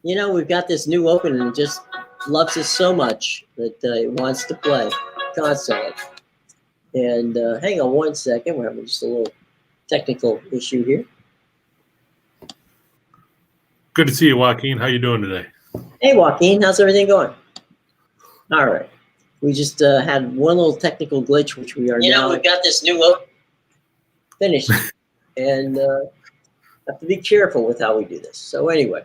we've got this new opening and just loves us so much that it wants to play constantly. And hang on one second. We're having just a little technical issue here. Good to see you, Joaquin. How you doing today? Hey, Joaquin. How's everything going? All right. We just had one little technical glitch, which we are now. We've got this new finished. And have to be careful with how we do this. So anyway.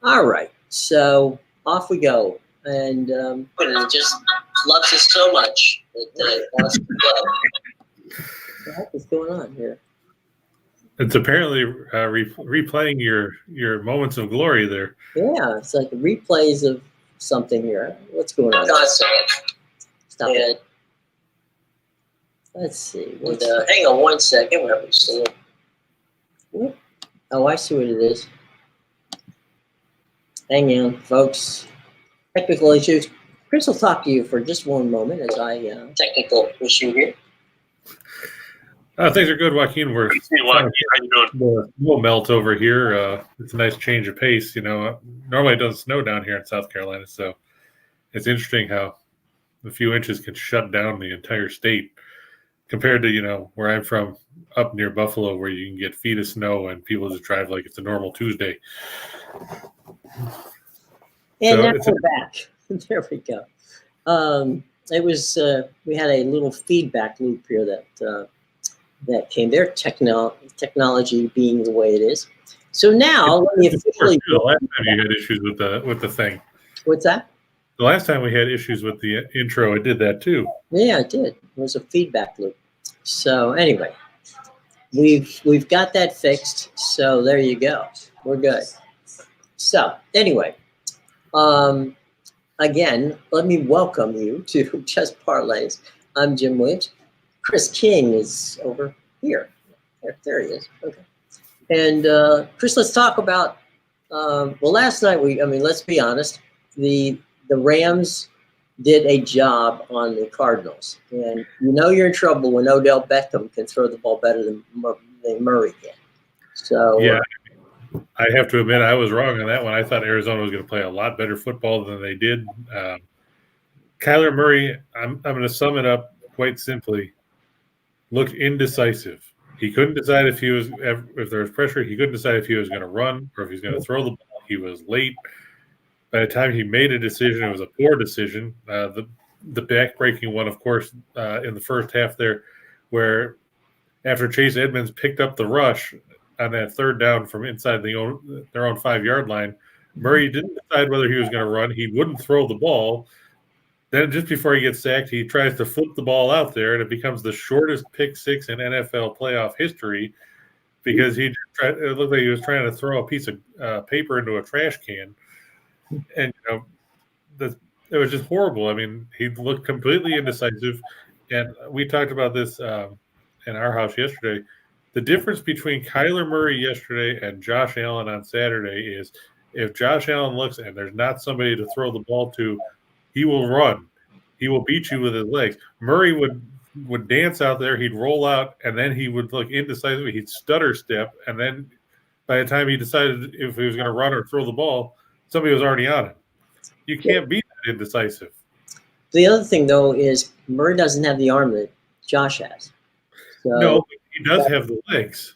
All right. So off we go. And it just loves us so much that it wants to play. What the heck is going on here? It's apparently replaying your moments of glory there. Yeah, it's like replays of something here. What's going on? Stop it. Let's see. Hang on one second. We're having just a little. Oh, I see what it is. Hang on, folks. Technical issues. Chris will talk to you for just one moment as I technical issue here. Things are good, Joaquin. How you doing? We'll melt over here. It's a nice change of pace. Normally it doesn't snow down here in South Carolina, so it's interesting how a few inches can shut down the entire state compared to where I'm from, up near Buffalo, where you can get feet of snow and people just drive like it's a normal Tuesday. And now we're back. There we go. It was we had a little feedback loop here that came there. Technology being the way it is. So now let me officially. The last time you had issues with the thing. What's that? The last time we had issues with the intro, it did that too. Yeah, it did. It was a feedback loop. So anyway, we've got that fixed. So there you go. We're good. So anyway. Again, let me welcome you to Just Parlays. I'm Jim Williams. Chris King is over here. There he is. Okay. And Chris, let's talk about. Last night let's be honest. The Rams did a job on the Cardinals, and you're in trouble when Odell Beckham can throw the ball better than Murray can. So yeah. I have to admit I was wrong on that one. I thought Arizona was going to play a lot better football than they did. Kyler Murray, I'm going to sum it up quite simply, looked indecisive. He couldn't decide if there was pressure. He couldn't decide if he was going to run or if he was going to throw the ball. He was late. By the time he made a decision, it was a poor decision. The back-breaking one, of course, in the first half there, where after Chase Edmonds picked up the rush on that third down from inside their own 5-yard line, Murray didn't decide whether he was going to run. He wouldn't throw the ball. Then just before he gets sacked, he tries to flip the ball out there, and it becomes the shortest pick six in NFL playoff history because it looked like he was trying to throw a piece of paper into a trash can. And, it was just horrible. I mean, he looked completely indecisive. And we talked about this in our house yesterday. The difference between Kyler Murray yesterday and Josh Allen on Saturday is if Josh Allen looks and there's not somebody to throw the ball to, he will run. He will beat you with his legs. Murray would dance out there. He'd roll out, and then he would look indecisive. He'd stutter step, and then by the time he decided if he was going to run or throw the ball, somebody was already on him. You can't be that indecisive. The other thing, though, is Murray doesn't have the arm that Josh has. So, no, but he does have the legs.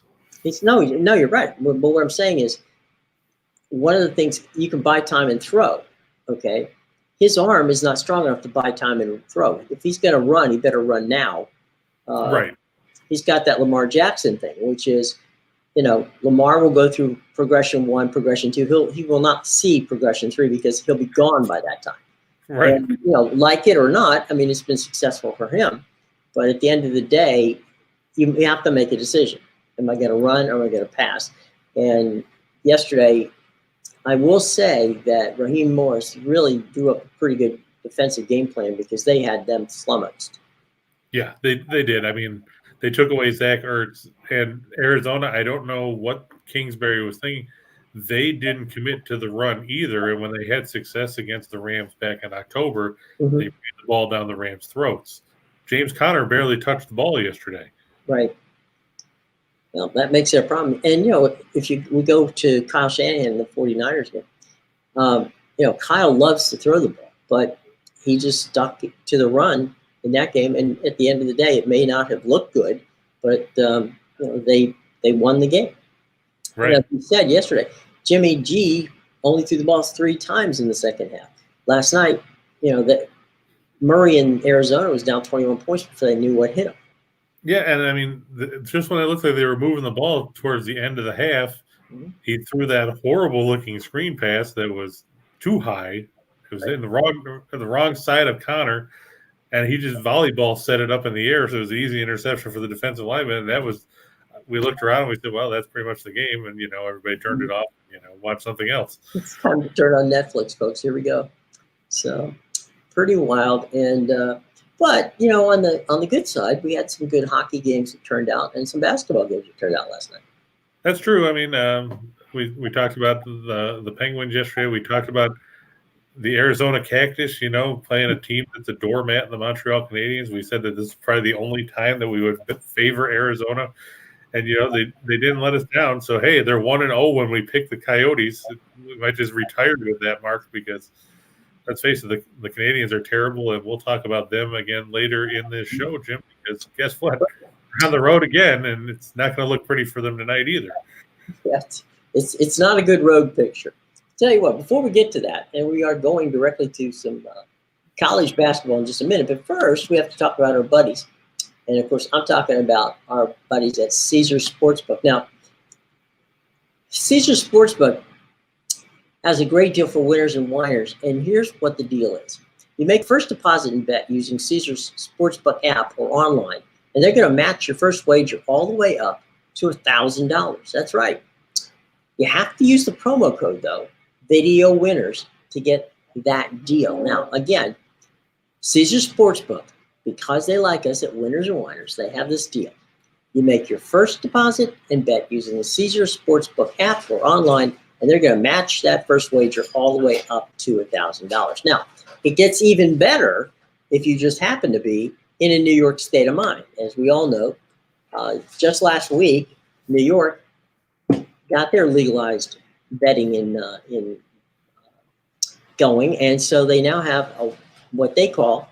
No, you're right. But what I'm saying is, one of the things you can buy time and throw. Okay, his arm is not strong enough to buy time and throw. If he's going to run, he better run now. Right. He's got that Lamar Jackson thing, which is, Lamar will go through progression 1, progression 2. He will not see progression 3 because he'll be gone by that time. Right. And, like it or not, it's been successful for him. But at the end of the day, you have to make a decision. Am I going to run or am I going to pass? And yesterday, I will say that Raheem Morris really drew up a pretty good defensive game plan because they had them flummoxed. Yeah, they did. They took away Zach Ertz, and Arizona, I don't know what Kingsbury was thinking. They didn't commit to the run either, and when they had success against the Rams back in October, they ran the ball down the Rams' throats. James Conner barely touched the ball yesterday. Right. Well, that makes it a problem. And, if we go to Kyle Shanahan and the 49ers game, Kyle loves to throw the ball, but he just stuck to the run in that game. And at the end of the day, it may not have looked good, but they won the game. Right. As we said yesterday, Jimmy G only threw the ball 3 times in the second half. Last night, that Murray in Arizona was down 21 points before they knew what hit him. Yeah, and I mean, just when it looked like they were moving the ball towards the end of the half, he threw that horrible-looking screen pass that was too high. It was in the wrong side of Connor, and he just volleyball set it up in the air, so it was an easy interception for the defensive lineman. And that was, we looked around and we said, well, that's pretty much the game, and everybody turned it off. Watched something else. It's time to turn on Netflix, folks. Here we go. So, pretty wild, and but on the good side, we had some good hockey games that turned out, and some basketball games that turned out last night. That's true. I mean, we talked about the Penguins yesterday. We talked about the Arizona Cactus, playing a team that's a doormat in the Montreal Canadiens. We said that this is probably the only time that we would favor Arizona. And, they didn't let us down. So, hey, they're 1-0 when we pick the Coyotes. We might just retire with that, Mark, because let's face it, the Canadiens are terrible, and we'll talk about them again later in this show, Jim, because guess what? They're on the road again, and it's not going to look pretty for them tonight either. Yeah, it's not a good road picture. Tell you what, before we get to that, and we are going directly to some college basketball in just a minute, but first we have to talk about our buddies. And, of course, I'm talking about our buddies at Caesars Sportsbook. Now, Caesars Sportsbook has a great deal for winners and whiners, and here's what the deal is. You make first deposit and bet using Caesars Sportsbook app or online, and they're going to match your first wager all the way up to $1,000. That's right. You have to use the promo code, though, Video Winners, to get that deal. Now, again, Caesars Sportsbook, because they like us at Winners and Whiners, they have this deal. You make your first deposit and bet using the Caesars Sportsbook app or online, and they're going to match that first wager all the way up to $1,000. Now, it gets even better if you just happen to be in a New York state of mind. As we all know, just last week, New York got their legalized betting in going, and so they now have what they call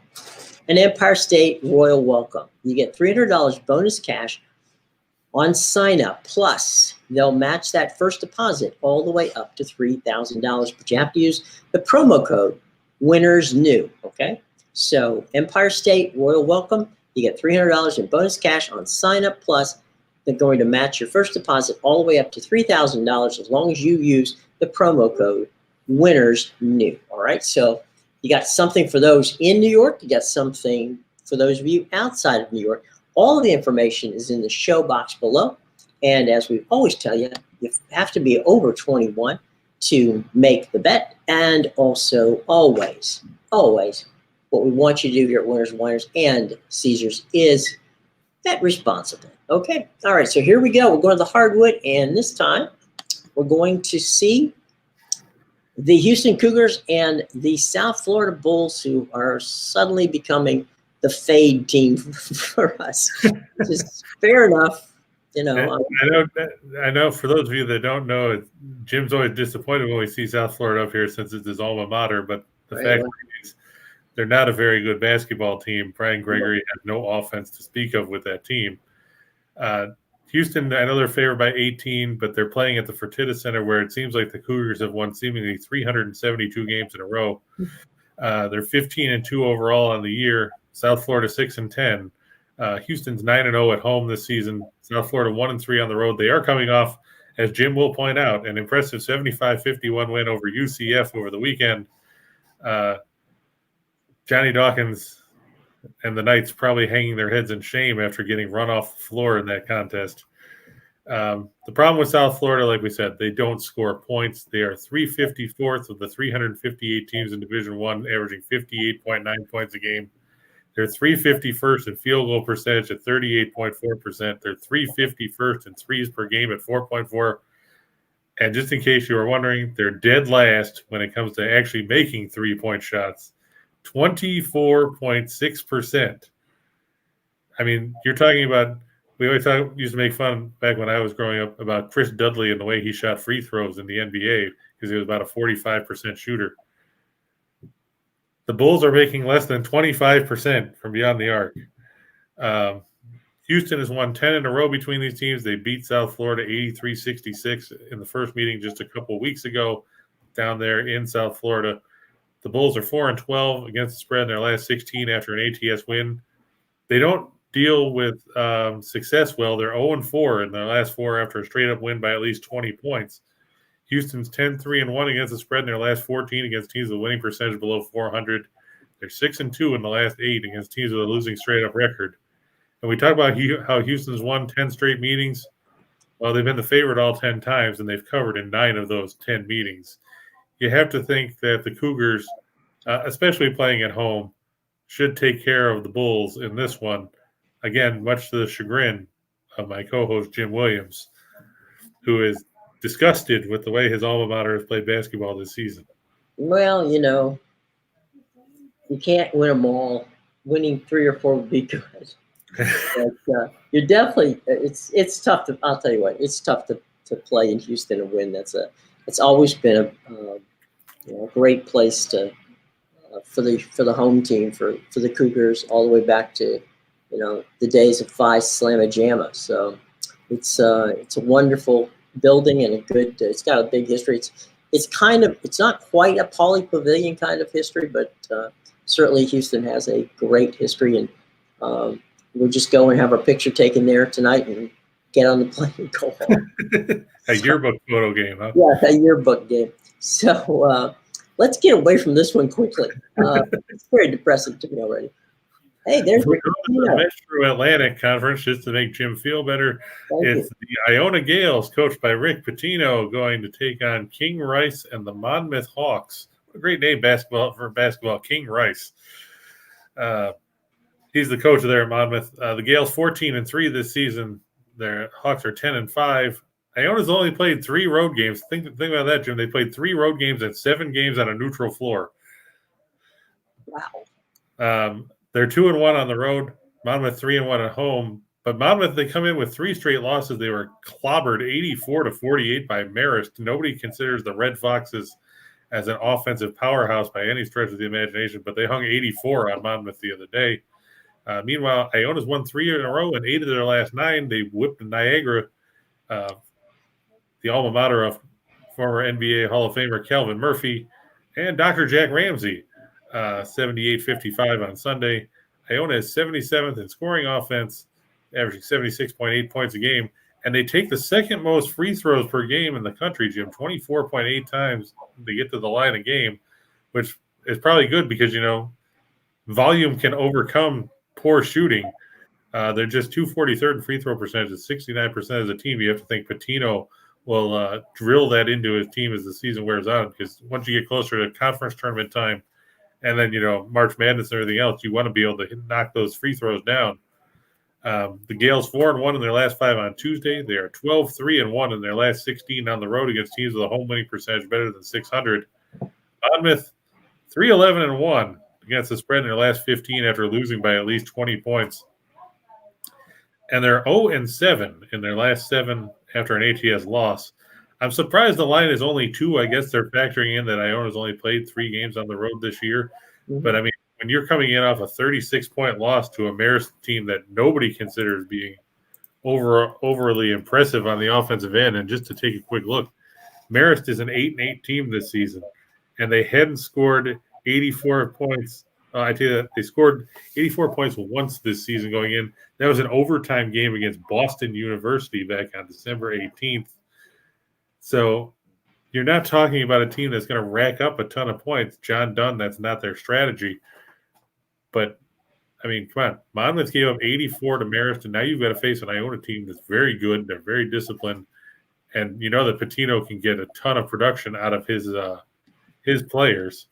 an Empire State Royal Welcome. You get $300 bonus cash on sign up, plus they'll match that first deposit all the way up to $3,000, but you have to use the promo code WINNERSNEW, okay? So Empire State Royal Welcome, you get $300 in bonus cash on sign up, plus they're going to match your first deposit all the way up to $3,000 as long as you use the promo code WINNERSNEW, all right? So you got something for those in New York. You got something for those of you outside of New York. All of the information is in the show box below. And as we always tell you, you have to be over 21 to make the bet. And also, always, what we want you to do here at Winners and Whiners and Caesars is bet responsibly. Okay. All right. So here we go. We're going to the hardwood. And this time, we're going to see the Houston Cougars and the South Florida Bulls, who are suddenly becoming the fade team for us. Just fair enough, I know. For those of you that don't know, Jim's always disappointed when we see South Florida up here since it's his alma mater. But the fact is, they're not a very good basketball team. Brian Gregory has no offense to speak of with that team. Houston, I know they're favored by 18, but they're playing at the Fertitta Center, where it seems like the Cougars have won seemingly 372 games in a row. They're 15-2 overall on the year. South Florida 6-10. Houston's 9-0 at home this season. South Florida 1-3 on the road. They are coming off, as Jim will point out, an impressive 75-51 win over UCF over the weekend. Johnny Dawkins and the Knights probably hanging their heads in shame after getting run off the floor in that contest. The problem with South Florida, like we said, they don't score points. They are 354th of the 358 teams in Division I, averaging 58.9 points a game. They're 351st in field goal percentage at 38.4%. They're 351st in threes per game at 4.4. And just in case you were wondering, they're dead last when it comes to actually making three-point shots. 24.6%. I mean, you're talking about, we always used to make fun back when I was growing up about Chris Dudley and the way he shot free throws in the NBA, because he was about a 45% shooter. The Bulls are making less than 25% from beyond the arc. Houston has won 10 in a row between these teams. They beat South Florida 83-66 in the first meeting just a couple of weeks ago down there in South Florida. The Bulls are 4-12 against the spread in their last 16 after an ATS win. They don't deal with success well. They're 0-4 in their last 4 after a straight-up win by at least 20 points. Houston's 10-3-1 against the spread in their last 14 against teams with a winning percentage below 400. They're 6-2 in the last 8 against teams with a losing straight-up record. And we talk about how Houston's won 10 straight meetings. Well, they've been the favorite all 10 times, and they've covered in 9 of those 10 meetings. You have to think that the Cougars, especially playing at home, should take care of the Bulls in this one. Again, much to the chagrin of my co-host Jim Williams, who is disgusted with the way his alma mater has played basketball this season. Well, you can't win them all. Winning 3 or 4 would be good. But, you're definitely it's tough to. I'll tell you what, it's tough to play in Houston and win. It's always been a great place to for the home team for the Cougars all the way back to the days of Phi Slamma Jamma. So it's a wonderful building and it's got a big history. It's not quite a Pauley Pavilion kind of history, but certainly Houston has a great history, and we'll just go and have our picture taken there tonight and get on the plane and go home. A yearbook photo game, huh? Yeah, a yearbook game. So let's get away from this one quickly. It's very depressing to me already. Hey, there's the Metro Atlantic Conference, just to make Jim feel better. It's the Iona Gales, coached by Rick Pitino, going to take on King Rice and the Monmouth Hawks. What a great name for basketball, King Rice. He's the coach there at Monmouth. The Gales 14-3 this season. Their Hawks are 10-5. Iona's only played 3 road games. Think about that, Jim. They played 3 road games and 7 games on a neutral floor. Wow. They're 2-1 on the road. Monmouth 3-1 at home. But Monmouth, they come in with 3 straight losses. They were clobbered 84-48 by Marist. Nobody considers the Red Foxes as an offensive powerhouse by any stretch of the imagination, but they hung 84 on Monmouth the other day. Meanwhile, Iona's won 3 in a row, and 8 of their last 9. They whipped Niagara, the alma mater of former NBA Hall of Famer Calvin Murphy and Dr. Jack Ramsey, 78-55 on Sunday. Iona is 77th in scoring offense, averaging 76.8 points a game, and they take the second most free throws per game in the country, Jim, 24.8 times they get to the line a game, which is probably good because, volume can overcome poor shooting. They're just 243rd in free throw percentage, 69% as a team. You have to think Pitino will drill that into his team as the season wears on, because once you get closer to conference tournament time and then, March Madness and everything else, you want to be able to knock those free throws down. The Gales 4-1 in their last 5 on Tuesday. They are 12-3-1 in their last 16 on the road against teams with a home winning percentage better than 600. Monmouth 3-11-1 against the spread in their last 15 after losing by at least 20 points. And they're 0-7 in their last 7 after an ATS loss. I'm surprised the line is only 2. I guess they're factoring in that Iona's only played 3 games on the road this year. Mm-hmm. But, I mean, when you're coming in off a 36-point loss to a Marist team that nobody considers being overly impressive on the offensive end, and just to take a quick look, Marist is an 8-8 team this season, and they hadn't scored 84 points. I tell you that they scored 84 points once this season going in. That was an overtime game against Boston University back on December 18th. So you're not talking about a team that's going to rack up a ton of points. John Dunn, that's not their strategy. But, I mean, come on. Monmouth gave up 84 to Marist, and now you've got to face an Iona team that's very good. They're very disciplined. And you know that Pitino can get a ton of production out of his players.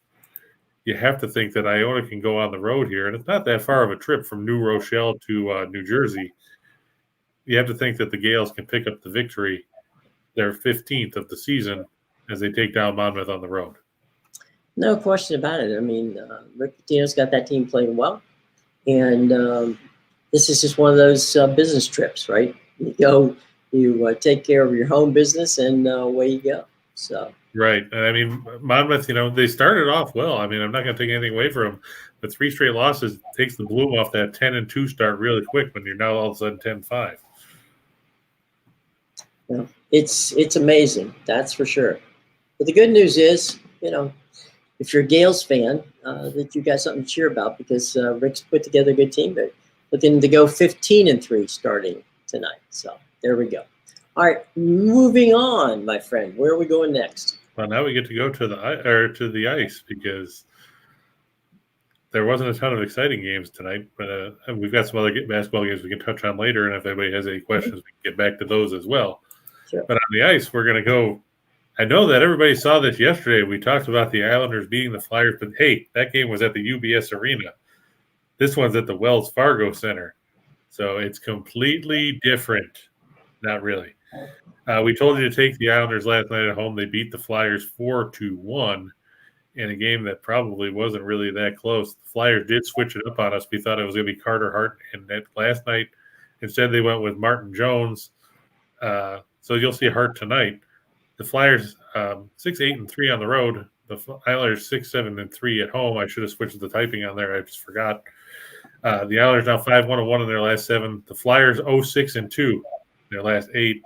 You have to think that Iona can go on the road here, and it's not that far of a trip from New Rochelle to New Jersey. You have to think that the Gales can pick up the victory, their 15th of the season, as they take down Monmouth on the road. No question about it. I mean, Rick Pitino's got that team playing well, and this is just one of those business trips, right? You go, you take care of your home business, and away you go. So Right. And I mean, Monmouth, they started off well. I mean, I'm not going to take anything away from them, but 3 straight losses takes the bloom off that 10-2 start really quick when you're now all of a sudden 10-5. Yeah. It's amazing, that's for sure. But the good news is, if you're a Gales fan, that you got something to cheer about because Rick's put together a good team. But looking to go 15-3 starting tonight. So there we go. All right, moving on, my friend. Where are we going next? Well, now we get to go to the ice because there wasn't a ton of exciting games tonight, but we've got some other basketball games we can touch on later. And if anybody has any questions, we can get back to those as well. Sure. But on the ice, we're going to go. I know that everybody saw this yesterday. We talked about the Islanders beating the Flyers, but hey, that game was at the UBS Arena. This one's at the Wells Fargo Center. So it's completely different. Not really. We told you to take the Islanders last night at home. They beat the Flyers 4-1 in a game that probably wasn't really that close. The Flyers did switch it up on us. We thought it was going to be Carter Hart and net last night. Instead, they went with Martin Jones. So you'll see Hart tonight. The Flyers 6-8-3 on the road. The Islanders 6-7-3 at home. I should have switched the typing on there. I just forgot. The Islanders now 5-1-1 in their last 7. The Flyers 0-6-2 in their last 8.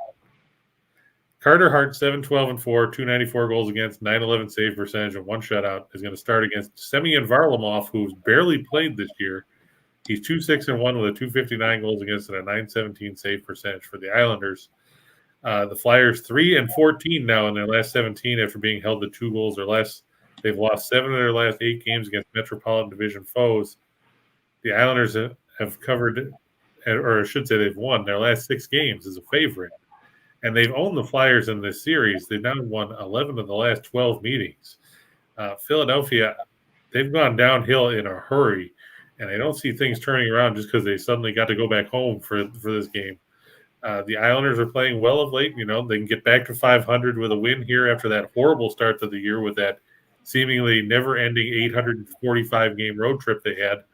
Carter Hart 7-12-4, 294 goals against, 911 save percentage, and 1 shutout is going to start against Semyon Varlamov, who's barely played this year. He's 2-6-1 with a 259 goals against and a 917 save percentage for the Islanders. The Flyers 3-14 now in their last 17 after being held to 2 goals or less. They've lost 7 of their last 8 games against Metropolitan Division foes. The Islanders have covered, or I should say they've won their last 6 games as a favorite. And they've owned the Flyers in this series. They've now won 11 of the last 12 meetings. Philadelphia, they've gone downhill in a hurry, and I don't see things turning around just because they suddenly got to go back home for this game. The Islanders are playing well of late. They can get back to 500 with a win here after that horrible start to the year with that seemingly never-ending 845-game road trip they had.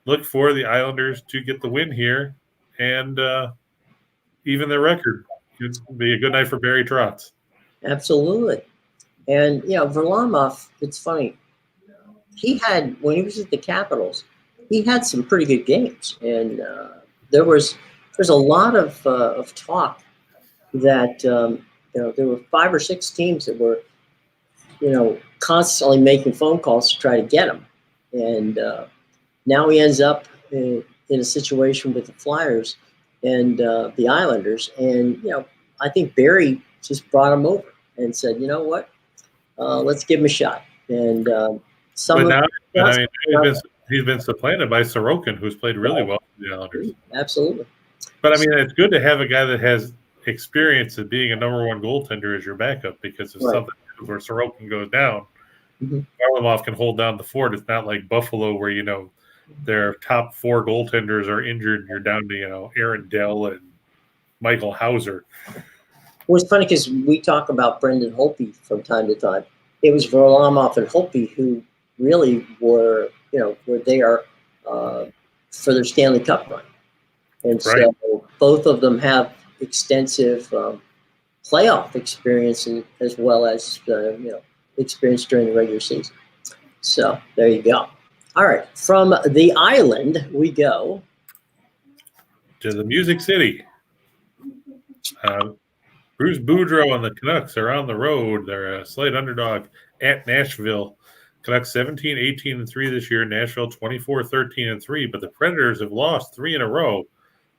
Look for the Islanders to get the win here, and even their record. It'd be a good night for Barry Trotz. Absolutely. And, Varlamov, it's funny. When he was at the Capitals, he had some pretty good games. And there's a lot of talk that, there were 5 or 6 teams that were, constantly making phone calls to try to get him. And now he ends up in a situation with the Flyers and the Islanders. And, I think Barry just brought him over and said, you know what, let's give him a shot. And he's been supplanted by Sorokin, who's played really well for the Islanders. Absolutely. But, it's good to have a guy that has experience of being a number 1 goaltender as your backup because if something where Sorokin goes down, Varlamov can hold down the fort. It's not like Buffalo where, their top 4 goaltenders are injured. You're down to, Aaron Dell and Michael Hauser. Well, it's funny because we talk about Brendan Holtby from time to time. It was Varlamov and Holtby who really were, were there for their Stanley Cup run. And so both of them have extensive playoff experience as well as, experience during the regular season. So there you go. All right, from the island we go to the Music City. Bruce Boudreau and the Canucks are on the road. They're a slight underdog at Nashville. Canucks 17-18-3 this year. Nashville 24-13-3. But the Predators have lost 3 in a row.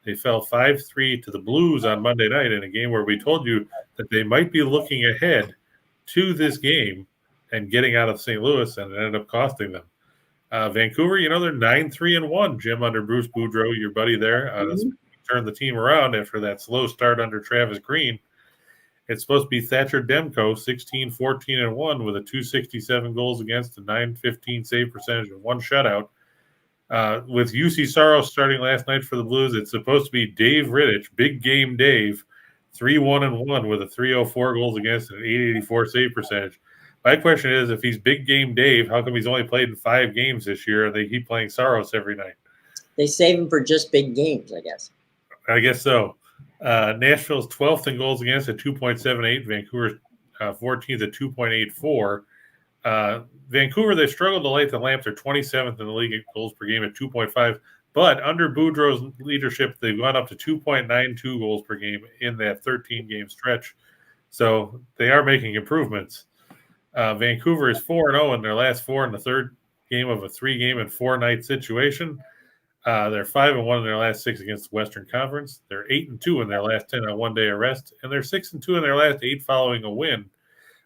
They fell 5-3 to the Blues on Monday night in a game where we told you that they might be looking ahead to this game and getting out of St. Louis, and it ended up costing them. Vancouver, they're 9-3-1, Jim, under Bruce Boudreau, your buddy there. Turned the team around after that slow start under Travis Green. It's supposed to be Thatcher Demko, 16-14-1 with a 267 goals against, a 915 save percentage, and 1 shutout. With UC Saros starting last night for the Blues, it's supposed to be Dave Rittich, Big Game Dave, 3-1-1 with a 304 goals against and an 884 save percentage. My question is, if he's Big Game Dave, how come he's only played in 5 games this year and they keep playing Saros every night? They save him for just big games, I guess. I guess so. Nashville's 12th in goals against at 2.78. Vancouver's 14th at 2.84. Vancouver, they struggled to light the lamp. They're 27th in the league at goals per game at 2.5. But under Boudreau's leadership, they've gone up to 2.92 goals per game in that 13-game stretch. So they are making improvements. Vancouver is 4-0 in their last four in the third game of a 3-game and 4-night situation. They're 5-1 in their last 6 against the Western Conference. They're 8-2 in their last 10 on one-day arrest, and they're 6-2 in their last 8 following a win.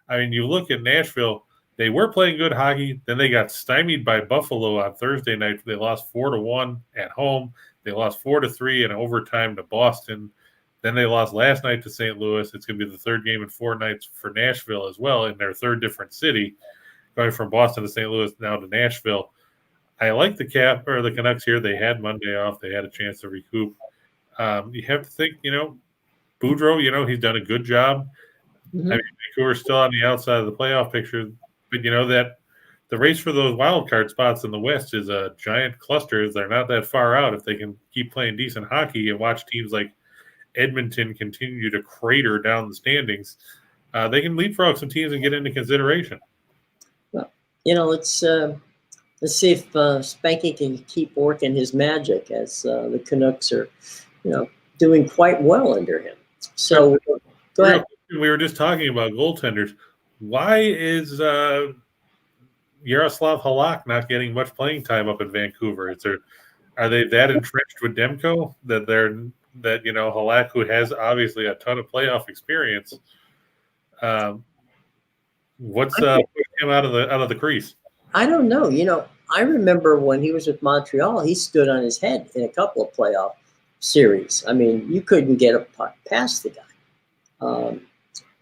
I mean, you look at Nashville, they were playing good hockey. Then they got stymied by Buffalo on Thursday night. They lost 4-1 at home. They lost 4-3 in overtime to Boston. Then they lost last night to St. Louis. It's going to be the third game in 4 nights for Nashville as well in their third different city, going from Boston to St. Louis now to Nashville. I like the Canucks here. They had Monday off. They had a chance to recoup. You have to think, Boudreau, he's done a good job. Mm-hmm. I mean, Vancouver's still on the outside of the playoff picture, but that the race for those wild card spots in the West is a giant cluster. They're not that far out if they can keep playing decent hockey and watch teams like Edmonton continue to crater down the standings. They can leapfrog some teams and get into consideration. Well, let's see if Spanky can keep working his magic as the Canucks are, doing quite well under him. So go ahead. We were just talking about goaltenders. Why is Yaroslav Halak not getting much playing time up in Vancouver? Are they that entrenched with Demko that Halak, who has obviously a ton of playoff experience, what's putting him out of the crease? I don't know. I remember when he was with Montreal, he stood on his head in a couple of playoff series. I mean, you couldn't get a puck past the guy.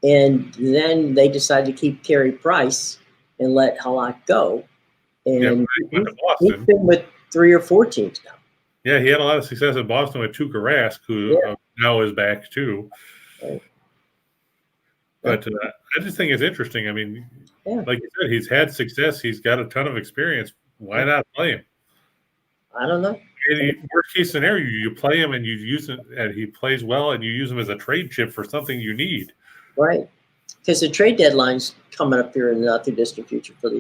And then they decided to keep Carey Price and let Halak go. And he's been with 3 or 4 teams now. Yeah, he had a lot of success in Boston with Tuukka Rask, who now is back too. Right. But I just think it's interesting. I mean, like you said, he's had success. He's got a ton of experience. Why not play him? I don't know. Worst case scenario, you play him and you use him, and he plays well, and you use him as a trade chip for something you need. Right, because the trade deadline's coming up here in the not too distant future for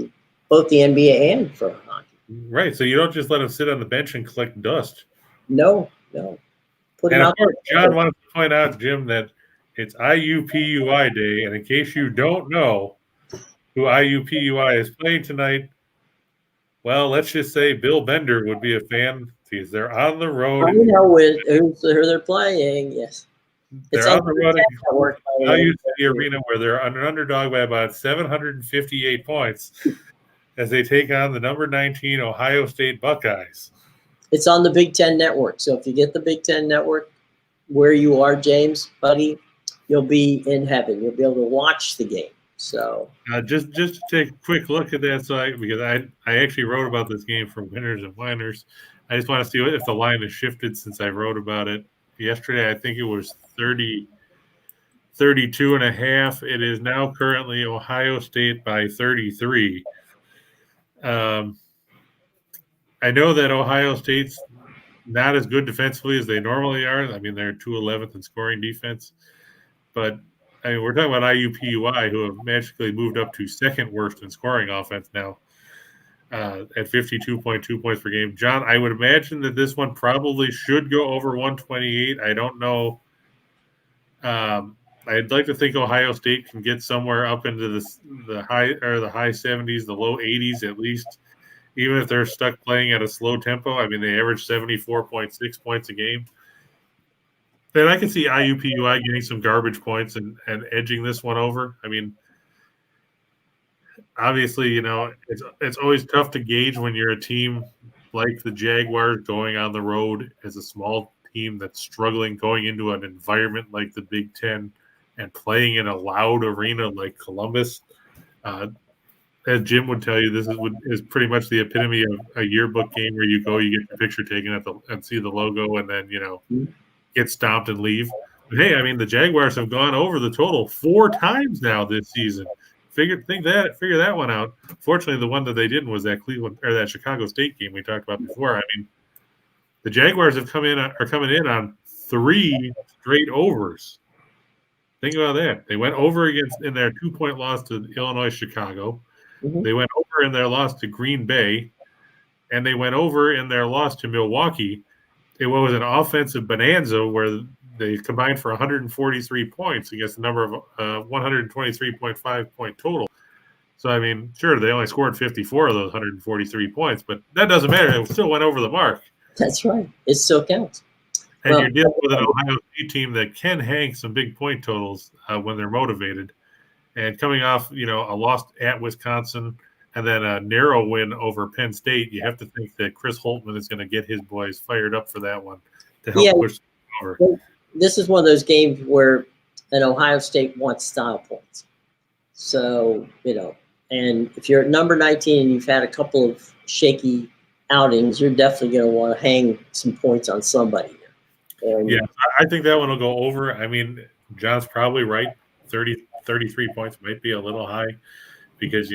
both the NBA and for hockey. Right, so you don't just let him sit on the bench and collect dust. No. Put him out there. John wanted to point out, Jim, that it's IUPUI Day, and in case you don't know who IUPUI is playing tonight, well, let's just say Bill Bender would be a fan because they're on the road. I know who they're playing, yes. They're on the road at IUPUI Arena, where they're an underdog by about 758 points as they take on the number 19 Ohio State Buckeyes. It's on the Big Ten Network. So if you get the Big Ten Network where you are, James, buddy, you'll be in heaven. You'll be able to watch the game. So just to take a quick look at that, because I actually wrote about this game for Winners and Whiners. I just want to see if the line has shifted since I wrote about it yesterday. I think it was 32 and a half. It is now currently Ohio State by 33. I know that Ohio State's not as good defensively as they normally are. I mean, they're 211th in scoring defense. But, we're talking about IUPUI, who have magically moved up to second worst in scoring offense now at 52.2 points per game. John, I would imagine that this one probably should go over 128. I don't know. I'd like to think Ohio State can get somewhere up into the high 70s, the low 80s at least, even if they're stuck playing at a slow tempo. I mean, they average 74.6 points a game. Then I can see IUPUI getting some garbage points and edging this one over. I mean, obviously, it's always tough to gauge when you're a team like the Jaguars going on the road as a small team that's struggling going into an environment like the Big Ten and playing in a loud arena like Columbus. As Jim would tell you, this is pretty much the epitome of a yearbook game where you go, you get your picture taken and see the logo, and then get stomped and leave. But hey, I mean, the Jaguars have gone over the total 4 times now this season. Figure that one out. Fortunately, the one that they didn't was that that Chicago State game we talked about before. I mean, the Jaguars are coming in on 3 straight overs. Think about that. They went over in their 2-point loss to Illinois Chicago. Mm-hmm. They went over in their loss to Green Bay, and they went over in their loss to Milwaukee. It was an offensive bonanza where they combined for 143 points against the number of 123.5 point total. So, I mean, sure, they only scored 54 of those 143 points, but that doesn't matter. It still went over the mark. That's right. It still counts. And you're dealing with an Ohio State team that can hang some big point totals when they're motivated. And coming off, a loss at Wisconsin and then a narrow win over Penn State, you have to think that Chris Holtman is going to get his boys fired up for that one to help push them over. This is one of those games where an Ohio State wants style points. So, and if you're at number 19 and you've had a couple of shaky outings, you're definitely going to want to hang some points on somebody here. And I think that one will go over. I mean, John's probably right. 33 points might be a little high because,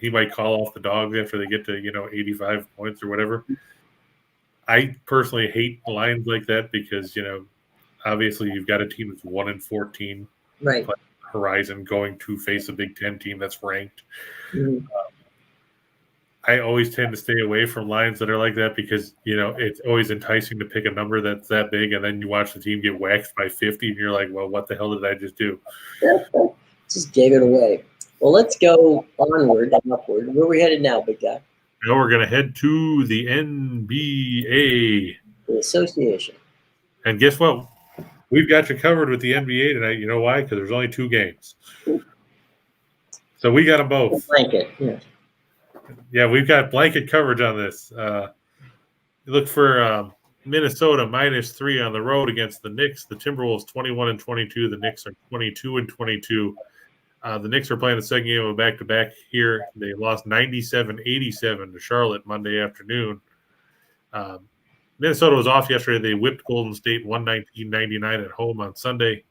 he might call off the dogs after they get to, 85 points or whatever. I personally hate lines like that because, obviously you've got a team that's 1-14. Right. Horizon going to face a Big Ten team that's ranked. Mm-hmm. I always tend to stay away from lines that are like that because, it's always enticing to pick a number that's that big and then you watch the team get waxed by 50 and you're like, well, what the hell did I just do? Just gave it away. Well, let's go onward and upward. Where are we headed now, big guy? Now we're going to head to the NBA. The association. And guess what? We've got you covered with the NBA tonight. You know why? Because there's only 2 games. So we got them both. Blanket, yeah. Yeah, we've got blanket coverage on this. Look for Minnesota -3 on the road against the Knicks. The Timberwolves 21-22. The Knicks are 22-22. The Knicks are playing the second game of a back-to-back here. They lost 97-87 to Charlotte Monday afternoon. Minnesota was off yesterday. They whipped Golden State 119-99 at home on Sunday.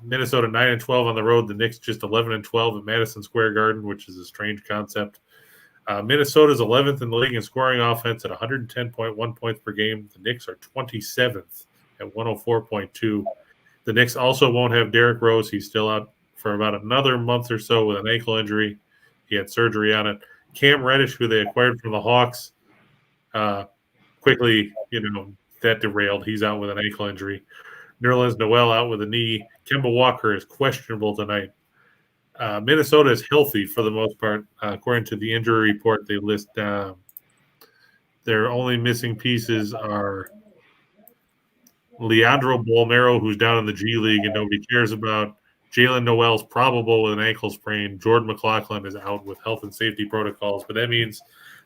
Minnesota 9-12 on the road. The Knicks just 11-12 at Madison Square Garden, which is a strange concept. Minnesota's 11th in the league in scoring offense at 110.1 points per game. The Knicks are 27th at 104.2. The Knicks also won't have Derrick Rose. He's still out for about another month or so with an ankle injury. He had surgery on it. Cam Reddish, who they acquired from the Hawks, quickly, that derailed. He's out with an ankle injury. Nerlens Noel out with a knee. Kemba Walker is questionable tonight. Minnesota is healthy for the most part. According to the injury report, they list their only missing pieces are Leandro Bolmero, who's down in the G League and nobody cares about. Jalen Noel's probable with an ankle sprain. Jordan McLaughlin is out with health and safety protocols, but that means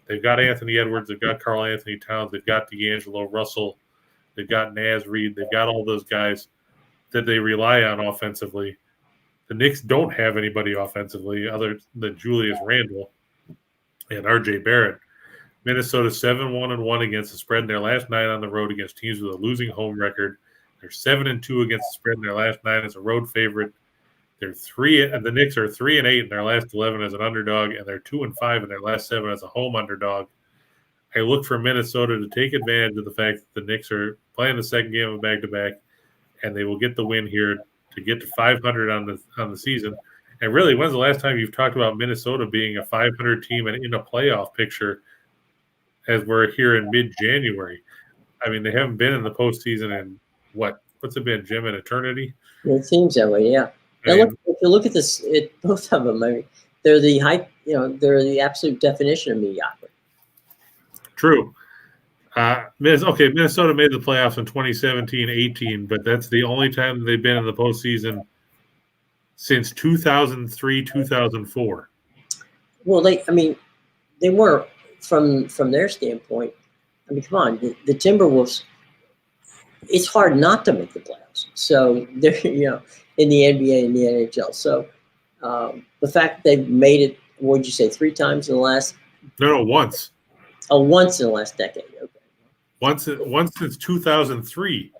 they've got Anthony Edwards, they've got Karl Anthony Towns, they've got D'Angelo Russell, they've got Naz Reid, they've got all those guys that they rely on offensively. The Knicks don't have anybody offensively other than Julius Randle and R.J. Barrett. Minnesota 7-1-1 against the spread in their last 9 on the road against teams with a losing home record. They're 7-2 against the spread in their last 9 as a road favorite. The Knicks are 3-8 in their last 11 as an underdog, and they're 2-5 in their last 7 as a home underdog. I look for Minnesota to take advantage of the fact that the Knicks are playing the second game of back-to-back, and they will get the win here to get to 500 on the season. And really, when's the last time you've talked about Minnesota being a 500 team and in a playoff picture as we're here in mid-January? I mean, they haven't been in the postseason in what's it been, Jim, an eternity? It seems that way, yeah. Now, if you look at this, both of them, I mean, they're the hype, they're the absolute definition of mediocrity. True. Minnesota made the playoffs in 2017-18, but that's the only time they've been in the postseason since 2003-2004. Well, they were from their standpoint. I mean, come on, the Timberwolves. It's hard not to make the playoffs. So they're in the NBA and the NHL. So the fact that they've made it, what did you say, 3 times in the last? No, once. Oh, once in the last decade. Okay. Once since 2003.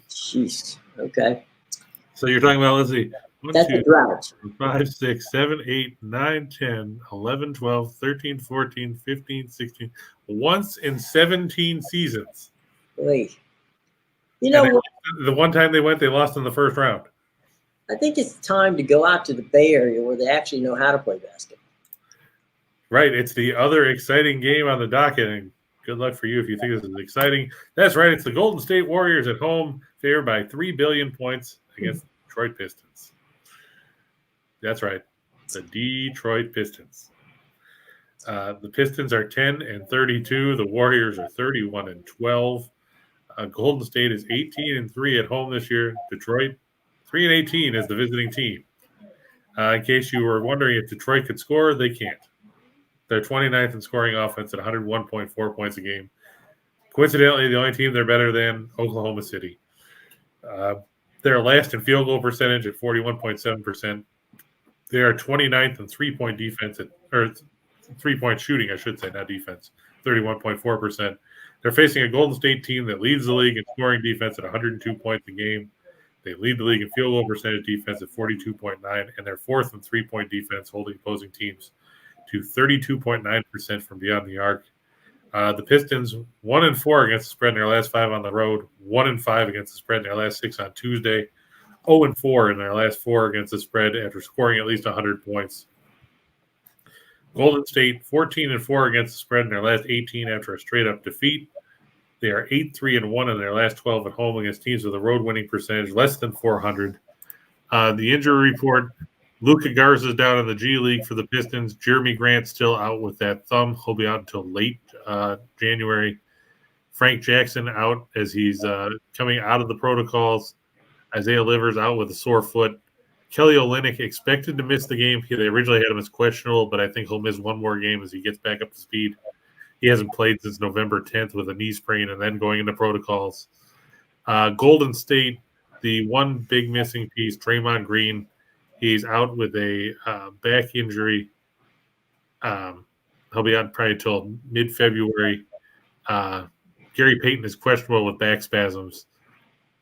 Jeez. Okay. So you're talking about, let's see. 1, That's 2, a drought. 5, 6, 7, 8, 9, 10, 11, 12, 13, 14, 15, 16. Once in 17 seasons. Wait. The one time they went, they lost in the first round. I think it's time to go out to the Bay Area where they actually know how to play basketball. Right. It's the other exciting game on the docket, and good luck for you if you think this is exciting. That's right. It's the Golden State Warriors at home, favored by 3 billion points against the Detroit Pistons. That's right. The Detroit Pistons. The Pistons are 10-32. The Warriors are 31-12. Golden State is 18-3 at home this year. Detroit 3-18 as the visiting team. In case you were wondering if Detroit could score, they can't. They're 29th in scoring offense at 101.4 points a game. Coincidentally, the only team they're better than, Oklahoma City. They're last in field goal percentage at 41.7%. They are 29th in three-point defense or three-point shooting, I should say, not defense, 31.4%. They're facing a Golden State team that leads the league in scoring defense at 102 points a game. They lead the league in field goal percentage defense at 42.9, and they're fourth in three-point defense, holding opposing teams to 32.9% from beyond the arc. The Pistons 1-4 against the spread in their last 5 on the road, 1-5 against the spread in their last 6 on Tuesday, 0-4 in their last 4 against the spread after scoring at least 100 points. Golden State 14-4 against the spread in their last 18 after a straight-up defeat. They are 8-3-1 in their last 12 at home against teams with a road winning percentage less than 400. The injury report: Luka Garza's down in the G League for the Pistons. Jeremy Grant's still out with that thumb. He'll be out until late January. Frank Jackson out as he's coming out of the protocols. Isaiah Livers out with a sore foot. Kelly Olynyk expected to miss the game. They originally had him as questionable, but I think he'll miss one more game as he gets back up to speed. He hasn't played since November 10th with a knee sprain and then going into protocols. Golden State, the one big missing piece, Draymond Green, he's out with a back injury. He'll be out probably until mid-February. Gary Payton is questionable with back spasms,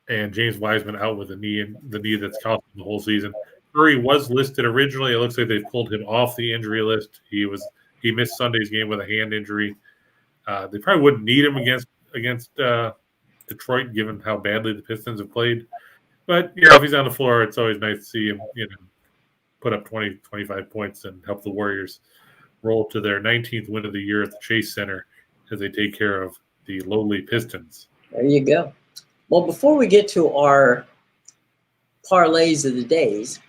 and James Wiseman out with the knee that's costing the whole season. Curry was listed originally. It looks like they pulled him off the injury list. He missed Sunday's game with a hand injury. They probably wouldn't need him against Detroit, given how badly the Pistons have played. But if he's on the floor, it's always nice to see him, put up 20, 25 points and help the Warriors roll to their 19th win of the year at the Chase Center as they take care of the lowly Pistons. There you go. Well, before we get to our parlays of the days,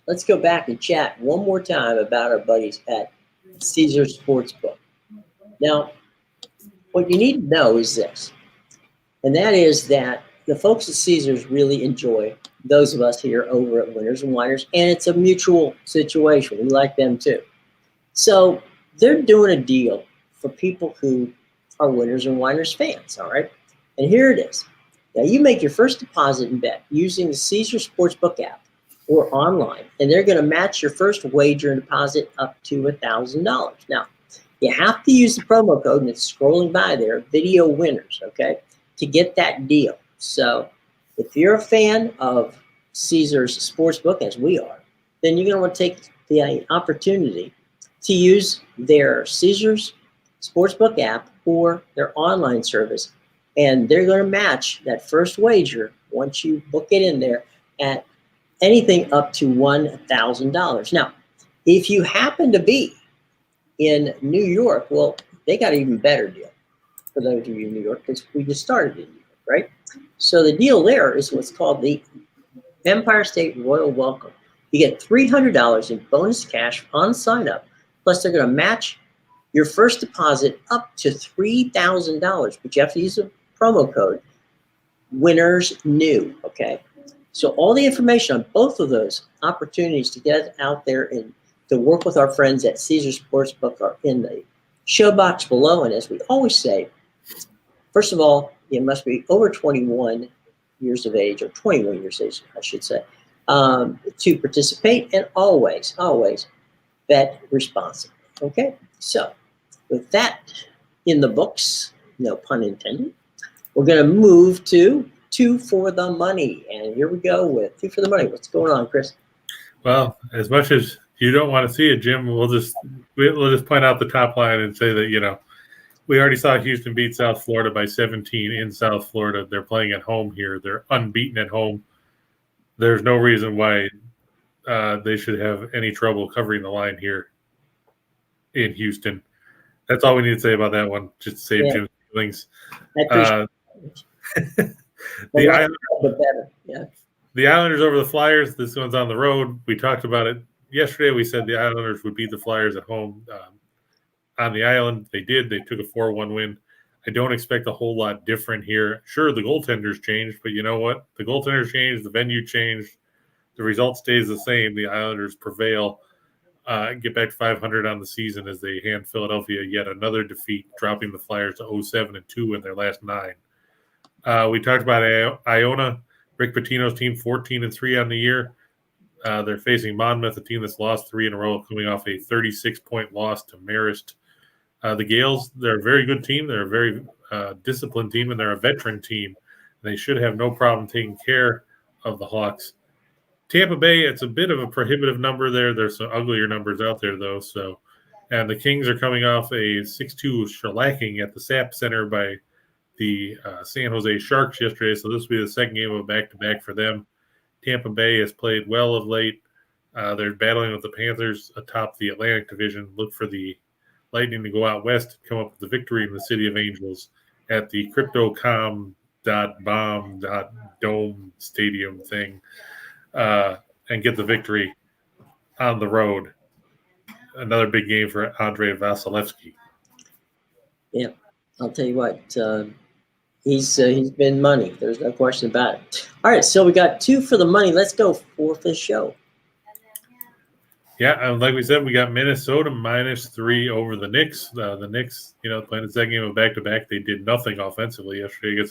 let's go back and chat one more time about our buddies at Caesars Sportsbook. Now, what you need to know is this, and that is that the folks at Caesars really enjoy those of us here over at Winners and Whiners, and it's a mutual situation. We like them too. So they're doing a deal for people who are Winners and Whiners fans, all right? And here it is. Now, you make your first deposit and bet using the Caesars Sportsbook app or online, and they're going to match your first wager and deposit up to $1,000. Now, you have to use the promo code, and it's scrolling by there, Video Winners, okay, to get that deal. So if you're a fan of Caesars Sportsbook, as we are, then you're going to want to take the opportunity to use their Caesars Sportsbook app or their online service, and they're going to match that first wager once you book it in there at anything up to $1,000. Now, if you happen to be in New York, well, they got an even better deal for those of you in New York because we just started in New York, right? So the deal there is what's called the Empire State Royal Welcome. You get $300 in bonus cash on sign up, plus they're going to match your first deposit up to $3,000, but you have to use a promo code Winners New, okay? So all the information on both of those opportunities to get out there and to work with our friends at Caesars Sportsbook are in the show box below. And as we always say, first of all, you must be over 21 years of age, or 21 years of age, I should say, to participate, and always, always bet responsibly, okay? So with that in the books, no pun intended, we're going to move to Two for the Money. And here we go with Two for the Money. What's going on, Chris? Well, as much as you don't want to see it, Jim, we'll just point out the top line and say that, we already saw Houston beat South Florida by 17 in South Florida. They're playing at home here. They're unbeaten at home. there's no reason why they should have any trouble covering the line here in Houston. That's all we need to say about that one, just to save Jim's feelings. I appreciate The better. Yeah. The Islanders over the Flyers. This one's on the road. We talked about it yesterday. We said the Islanders would beat the Flyers at home on the island. They did. They took a 4-1 win. I don't expect a whole lot different here. Sure, the goaltenders changed, but you know what? The goaltenders changed. The venue changed. The result stays the same. The Islanders prevail, get back to 500 on the season as they hand Philadelphia yet another defeat, dropping the Flyers to 0-7-2 in their last 9. We talked about Iona, Rick Pitino's team, 14-3 on the year. They're facing Monmouth, a team that's lost 3 in a row, coming off a 36-point loss to Marist. The Gales, they're a very good team. They're a very disciplined team, and they're a veteran team. They should have no problem taking care of the Hawks. Tampa Bay, it's a bit of a prohibitive number there. There's some uglier numbers out there, though. And the Kings are coming off a 6-2 shellacking at the SAP Center by the San Jose Sharks yesterday, so this will be the second game of a back-to-back for them. Tampa Bay has played well of late. They're battling with the Panthers atop the Atlantic Division. Look for the Lightning to go out west and come up with the victory in the City of Angels at the Crypto.com.bomb.dome stadium thing and get the victory on the road. Another big game for Andrei Vasilevsky. Yeah, I'll tell you what. He's been money. There's no question about it. All right, so we got 2 for the money. Let's go 4 for the show. Yeah, like we said, we got Minnesota -3 over the Knicks. The Knicks, playing the second game of back-to-back, they did nothing offensively yesterday.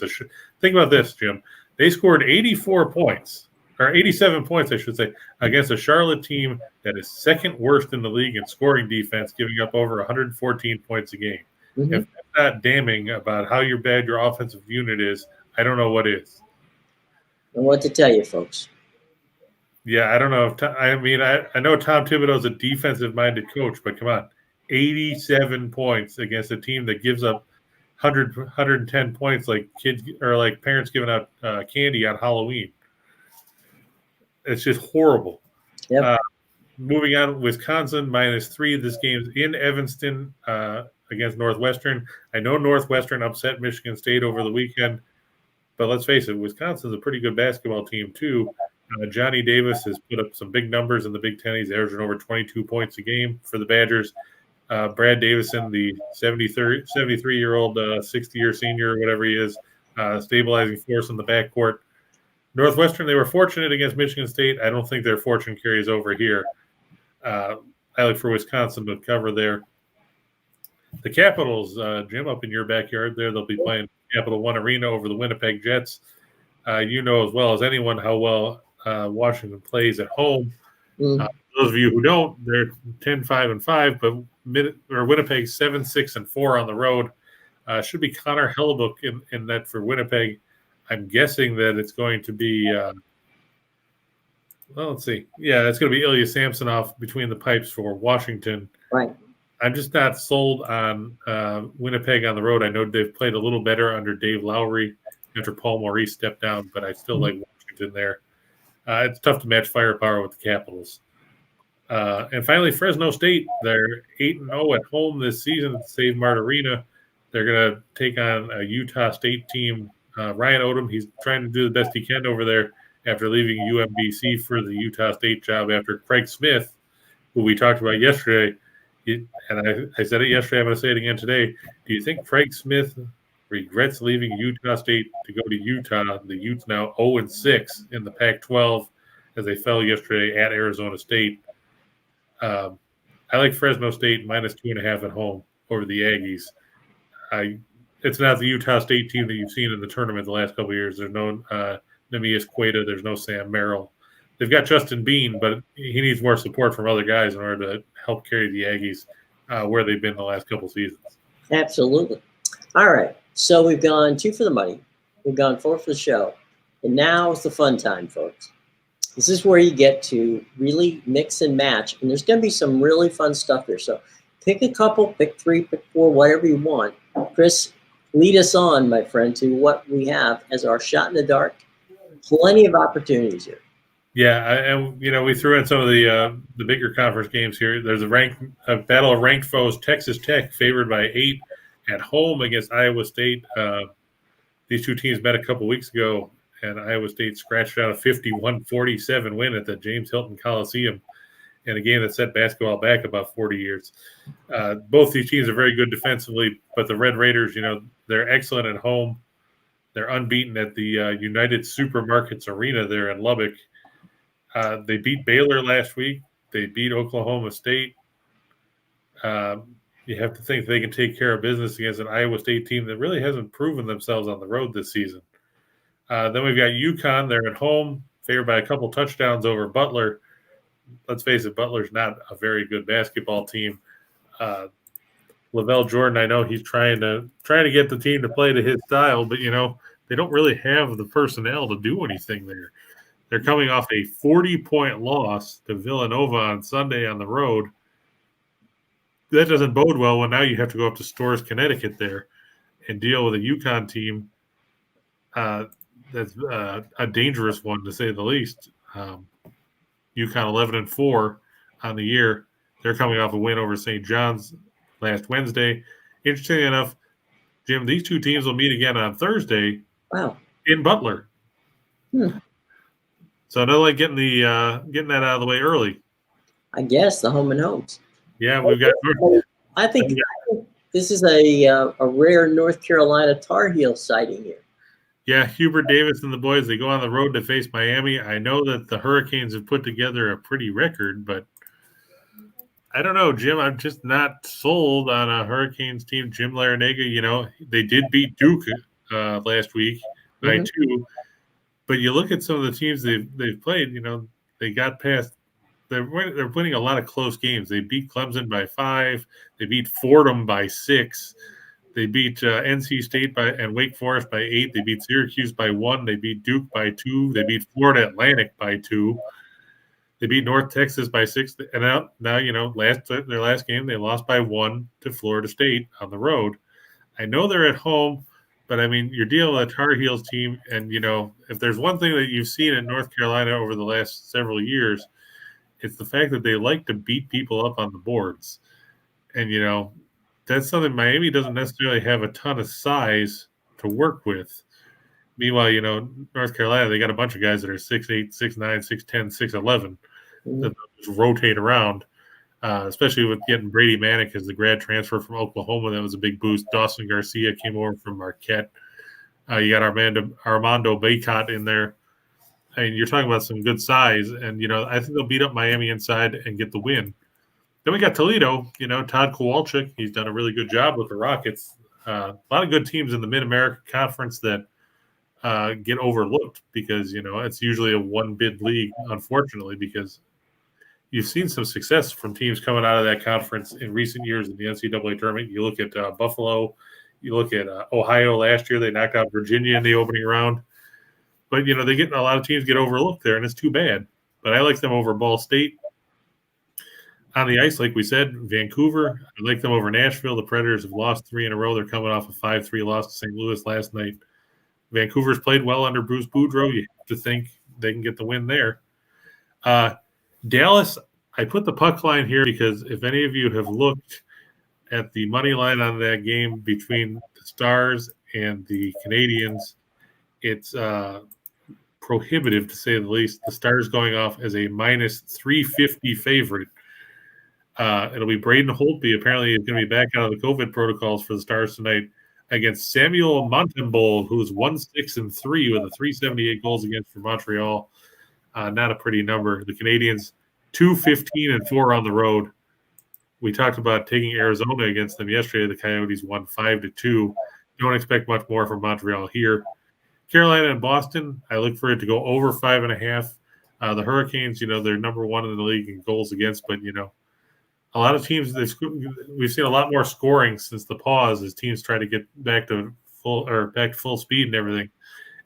Think about this, Jim. They scored 84 points, or 87 points, I should say, against a Charlotte team that is second worst in the league in scoring defense, giving up over 114 points a game. Mm-hmm. If that's not damning about how bad your offensive unit is, I don't know what is. And what to tell you, folks. Yeah, I don't know. I know Tom Thibodeau's a defensive-minded coach, but come on. 87 points against a team that gives up 110 points like kids or like parents giving out candy on Halloween. It's just horrible. Yep. Moving on, Wisconsin -3. This game's in Evanston against Northwestern. I know Northwestern upset Michigan State over the weekend, but let's face it, Wisconsin's a pretty good basketball team too. Johnny Davis has put up some big numbers in the Big Ten. He's averaging over 22 points a game for the Badgers. Brad Davison, the 73-year-old 60-year senior, or whatever he is, stabilizing force in the backcourt. Northwestern, they were fortunate against Michigan State. I don't think their fortune carries over here. I look for Wisconsin to cover there. The Capitals, Jim, up in your backyard there, they'll be playing Capital One Arena over the Winnipeg Jets. You know as well as anyone how well Washington plays at home. Those of you who don't, they're 10-5-5, but Winnipeg 7-6-4 on the road. Should be Connor Hellebuck in that for Winnipeg. I'm guessing that it's going to be let's see. Yeah, it's going to be Ilya Samsonov between the pipes for Washington. Right. I'm just not sold on Winnipeg on the road. I know they've played a little better under Dave Lowry after Paul Maurice stepped down, but I still like Washington there. It's tough to match firepower with the Capitals. And finally, Fresno State, they're 8-0 at home this season at Save Mart Arena. They're going to take on a Utah State team. Ryan Odom, he's trying to do the best he can over there after leaving UMBC for the Utah State job after Craig Smith, who we talked about yesterday. And I said it yesterday, I'm going to say it again today. Do you think Craig Smith regrets leaving Utah State to go to Utah? The Utes now 0-6 in the Pac-12 as they fell yesterday at Arizona State. I like Fresno State -2.5 at home over the Aggies. It's not the Utah State team that you've seen in the tournament the last couple of years. There's no Neemias Queta. There's no Sam Merrill. They've got Justin Bean, but he needs more support from other guys in order to help carry the Aggies where they've been the last couple seasons. Absolutely. All right. So we've gone 2 for the money. We've gone 4 for the show. And now is the fun time, folks. This is where you get to really mix and match. And there's going to be some really fun stuff here. So pick a couple, pick 3, pick 4, whatever you want. Chris, lead us on, my friend, to what we have as our shot in the dark. Plenty of opportunities here. Yeah, and we threw in some of the bigger conference games here. There's a battle of ranked foes. Texas Tech favored by 8 at home against Iowa State. These two teams met a couple weeks ago, and Iowa State scratched out a 51-47 win at the James Hilton Coliseum in a game that set basketball back about 40 years. Both these teams are very good defensively, but the Red Raiders, they're excellent at home. They're unbeaten at the United Supermarkets Arena there in Lubbock. They beat Baylor last week. They beat Oklahoma State. You have to think they can take care of business against an Iowa State team that really hasn't proven themselves on the road this season. Then we've got UConn. They're at home, favored by a couple touchdowns over Butler. Let's face it, Butler's not a very good basketball team. Lavelle Jordan, I know he's trying to get the team to play to his style, but they don't really have the personnel to do anything there. They're coming off a 40-point loss to Villanova on Sunday on the road. That doesn't bode well when now you have to go up to Storrs, Connecticut there and deal with a UConn team that's a dangerous one, to say the least. UConn 11-4 on the year. They're coming off a win over St. John's last Wednesday. Interestingly enough, Jim, these two teams will meet again on Thursday. Wow. In Butler. So they're like getting that out of the way early. I guess the home and homes. Yeah, we've got. I think this is a rare North Carolina Tar Heel sighting here. Yeah, Hubert Davis and the boys, they go on the road to face Miami. I know that the Hurricanes have put together a pretty record, but I don't know, Jim. I'm just not sold on a Hurricanes team. Jim Larinaga, they did beat Duke last week by 2. But you look at some of the teams they've played, they got past. They're winning a lot of close games. They beat Clemson by 5. They beat Fordham by 6. They beat NC State and Wake Forest by 8. They beat Syracuse by 1. They beat Duke by 2. They beat Florida Atlantic by 2. They beat North Texas by 6. And now their last game, they lost by 1 to Florida State on the road. I know they're at home, but, you're dealing with a Tar Heels team. And, if there's one thing that you've seen in North Carolina over the last several years, it's the fact that they like to beat people up on the boards. And, that's something Miami doesn't necessarily have a ton of size to work with. Meanwhile, North Carolina, they got a bunch of guys that are 6'8", 6'9", 6'10", 6'11", that just rotate around, especially with getting Brady Manick as the grad transfer from Oklahoma. That was a big boost. Dawson Garcia came over from Marquette. You got Armando Baycott in there. You're talking about some good size, and, I think they'll beat up Miami inside and get the win. Then we got Toledo, Todd Kowalczyk. He's done a really good job with the Rockets. A lot of good teams in the Mid-America Conference that get overlooked because, it's usually a one-bid league, unfortunately, because you've seen some success from teams coming out of that conference in recent years in the NCAA tournament. You look at Buffalo. You look at Ohio last year. They knocked out Virginia in the opening round. But, a lot of teams get overlooked there, and it's too bad. But I like them over Ball State. On the ice, like we said, Vancouver. I like them over Nashville. The Predators have lost 3 in a row. They're coming off a 5-3 loss to St. Louis last night. Vancouver's played well under Bruce Boudreau. You have to think they can get the win there. Dallas, I put the puck line here because if any of you have looked at the money line on that game between the Stars and the Canadians, it's prohibitive, to say the least. The Stars going off as a minus 350 favorite. It'll be Braden Holtby. Apparently, he's going to be back out of the COVID protocols for the Stars tonight against Samuel Montembeault, who's 1-6-3 with a 378 goals against for Montreal. Not a pretty number. The Canadians 2-15-4 on the road. We talked about taking Arizona against them yesterday. The Coyotes won 5-2. Don't expect much more from Montreal here. Carolina and Boston, I look for it to go over 5.5. The Hurricanes, they're number 1 in the league in goals against, but a lot of teams, we've seen a lot more scoring since the pause as teams try to get back to full speed and everything.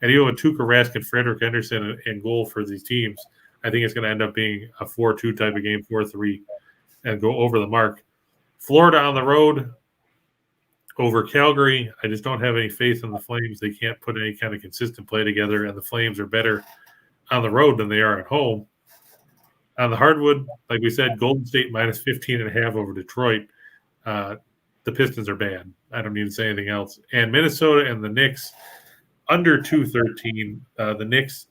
And even with Tuukka Rask and Frederick Henderson in goal for these teams, I think it's going to end up being a 4-2 type of game, 4-3, and go over the mark. Florida on the road over Calgary. I just don't have any faith in the Flames. They can't put any kind of consistent play together, and the Flames are better on the road than they are at home. On the hardwood, like we said, Golden State minus 15.5 over Detroit. The Pistons are bad. I don't need to say anything else. And Minnesota and the Knicks under 213. The Knicks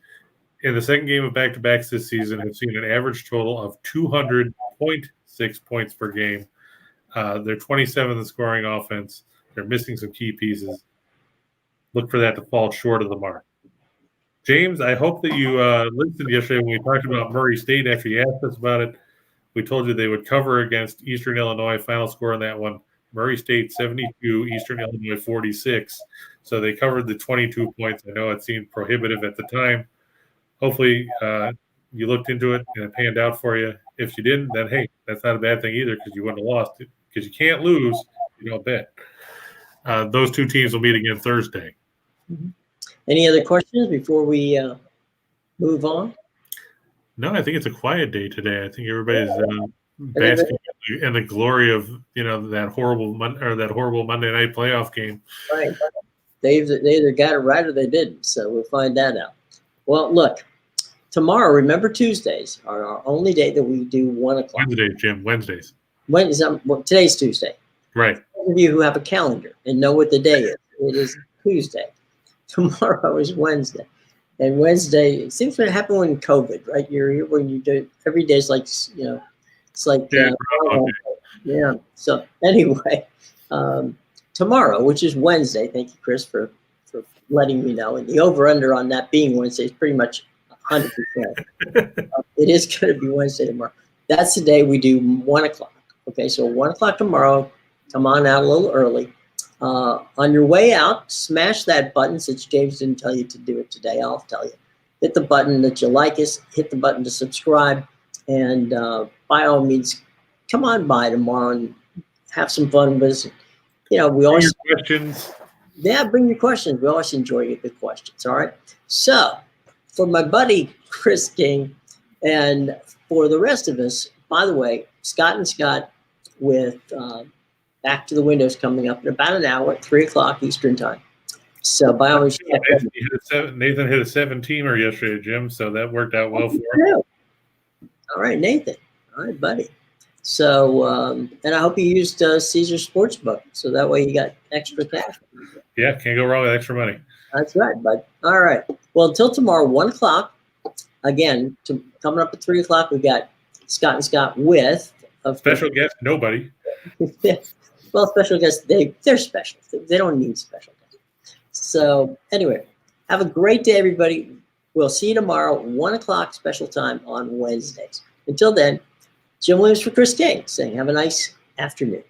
in the second game of back-to-backs this season have seen an average total of 200.6 points per game. They're 27th in scoring offense. They're missing some key pieces. Look for that to fall short of the mark. James, I hope that you listened yesterday when we talked about Murray State after you asked us about it. We told you they would cover against Eastern Illinois. Final score on that one, Murray State 72, Eastern Illinois 46. So they covered the 22 points. I know it seemed prohibitive at the time. Hopefully you looked into it and it panned out for you. If you didn't, then, hey, that's not a bad thing either because you wouldn't have lost it. Because you can't lose, you don't bet. Those two teams will meet again Thursday. Mm-hmm. Any other questions before we move on? No, I think it's a quiet day today. I think everybody's basking in the glory of that horrible Monday night playoff game. Right. They either got it right or they didn't. So we'll find that out. Well, look, tomorrow. Remember, Tuesdays are our only day that we do 1 o'clock. Wednesdays, Jim. Wednesdays. Today's Tuesday. Right. Those of you who have a calendar and know what the day is, it is Tuesday. Tomorrow is Wednesday. And Wednesday, it seems to happen when COVID, right? You're here when you do every day is like, it's like, yeah. So anyway, tomorrow, which is Wednesday, thank you, Chris, for letting me know. And the over-under on that being Wednesday is pretty much 100%. It is going to be Wednesday tomorrow. That's the day we do 1 o'clock. Okay, so 1 o'clock tomorrow. Come on out a little early. On your way out, smash that button. Since James didn't tell you to do it today, I'll tell you. Hit the button that you like us. Hit the button to subscribe. And by all means, come on by tomorrow and have some fun with us. We always questions. Yeah, bring your questions. We always enjoy the questions. All right. So for my buddy Chris King, and for the rest of us, by the way, Scott and Scott with Back to the Windows coming up in about an hour at 3 o'clock Eastern time. So by all means, Nathan hit a 7-teamer yesterday, Jim. So that worked out well for him. All right, Nathan. All right, buddy. So and I hope you used Caesar Sportsbook, so that way you got extra cash. Yeah, can't go wrong with extra money. That's right, bud. All right. Well, until tomorrow, 1 o'clock. Again, coming up at 3 o'clock, we got Scott and Scott with a special guest. Nobody. Well, special guests, they're special. They don't need special guests. So anyway, have a great day, everybody. We'll see you tomorrow, 1 o'clock special time on Wednesdays. Until then, Jim Williams for Chris King saying have a nice afternoon.